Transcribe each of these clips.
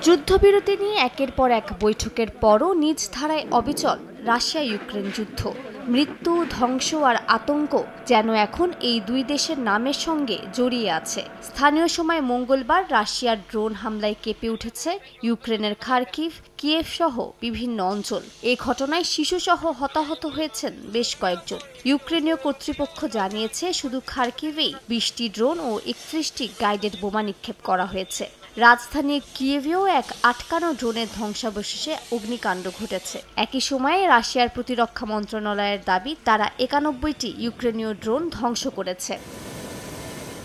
যুদ্ধবিরতি নিয়ে একের পর এক বৈঠকের পরও নিজ ধারায় অবিচল রাশিয়া ইউক্রেন যুদ্ধ। মৃত্যু, ধ্বংস আর আতঙ্ক যেন এখন এই দুই দেশের নামের সঙ্গে জড়িয়ে আছে। স্থানীয় সময় মঙ্গলবার রাশিয়ার ড্রোন হামলায় কেঁপে উঠেছে ইউক্রেনের খার্কিভ, কিয়েভ সহ বিভিন্ন অঞ্চল। এ ঘটনায় শিশুসহ হতাহত হয়েছেন বেশ কয়েকজন। ইউক্রেনীয় কর্তৃপক্ষ জানিয়েছে শুধু খার্কিভেই 20টি ড্রোন ও 31টি গাইডেড বোমা নিক্ষেপ করা হয়েছে। রাজধানী কিয়েভেও এক আটকানো ড্রোনের ধ্বংসাবশেষে অগ্নিকাণ্ড ঘটেছে। একই সময়ে রাশিয়ার প্রতিরক্ষা মন্ত্রণালয়ের দাবি তারা 91টি ইউক্রেনীয় ড্রোন ধ্বংস করেছে।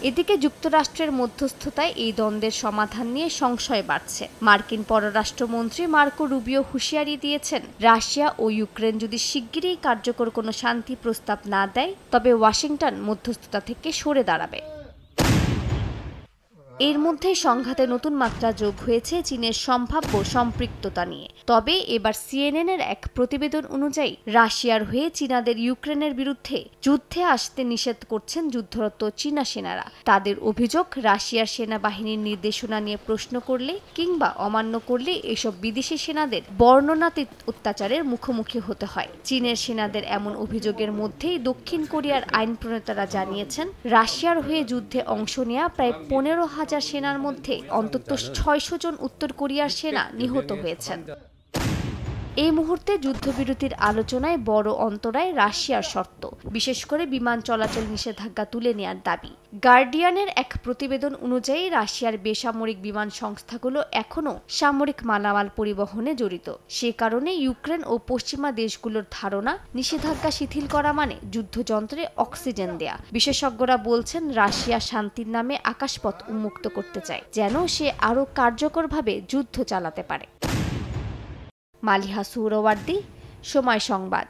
এদিকে যুক্তরাষ্ট্রের মধ্যস্থতায় এই দ্বন্দ্বের সমাধান নিয়ে সংশয় বাড়ছে। মার্কিন পররাষ্ট্রমন্ত্রী মার্কো রুবিও হুঁশিয়ারি দিয়েছেন, রাশিয়া ও ইউক্রেন যদি শিগগিরই কার্যকর কোনো শান্তি প্রস্তাব না দেয় তবে ওয়াশিংটন মধ্যস্থতা থেকে সরে দাঁড়াবে। এর মধ্যে সংঘাতে নতুন মাত্রা যোগ হয়েছে চীনের সম্ভাব্য সম্পৃক্ততা নিয়ে। তবে এবার সিএনএন এর এক প্রতিবেদন অনুযায়ী রাশিয়ার হয়ে চীনাদের ইউক্রেনের বিরুদ্ধে যুদ্ধে আসতে নিষেধ করছেন যুদ্ধরত চীনা সেনারা। তাদের অভিযোগ, রাশিয়ার সেনাবাহিনীর নির্দেশনা নিয়ে প্রশ্ন করলে কিংবা অমান্য করলে এসব বিদেশি সেনাদের বর্ণনাতীত অত্যাচারের মুখোমুখি হতে হয়। চীনের সেনাদের এমন অভিযোগের মধ্যেই দক্ষিণ কোরিয়ার আইন প্রণেতারা জানিয়েছেন, রাশিয়ার হয়ে যুদ্ধে অংশ নেওয়া প্রায় 15,000 সেনার মধ্যে অন্তত 600 জন উত্তর কোরিয়ার সেনা নিহত হয়েছেন। এই মুহূর্তে যুদ্ধবিরতির আলোচনায় বড় অন্তরায় রাশিয়ার শর্ত, বিশেষ করে বিমান চলাচল নিষেধাজ্ঞা তুলে নেওয়ার দাবি। গার্ডিয়ানের এক প্রতিবেদন অনুযায়ী রাশিয়ার বেসামরিক বিমান সংস্থাগুলো এখনও সামরিক মালামাল পরিবহনে জড়িত। সে কারণে ইউক্রেন ও পশ্চিমা দেশগুলোর ধারণা, নিষেধাজ্ঞা শিথিল করা মানে যুদ্ধযন্ত্রে অক্সিজেন দেয়া। বিশেষজ্ঞরা বলছেন, রাশিয়া শান্তির নামে আকাশপথ উন্মুক্ত করতে চায়, যেন সে আরও কার্যকরভাবে যুদ্ধ চালাতে পারে। মালিহা সুহরাওয়ার্দী, সময় সংবাদ।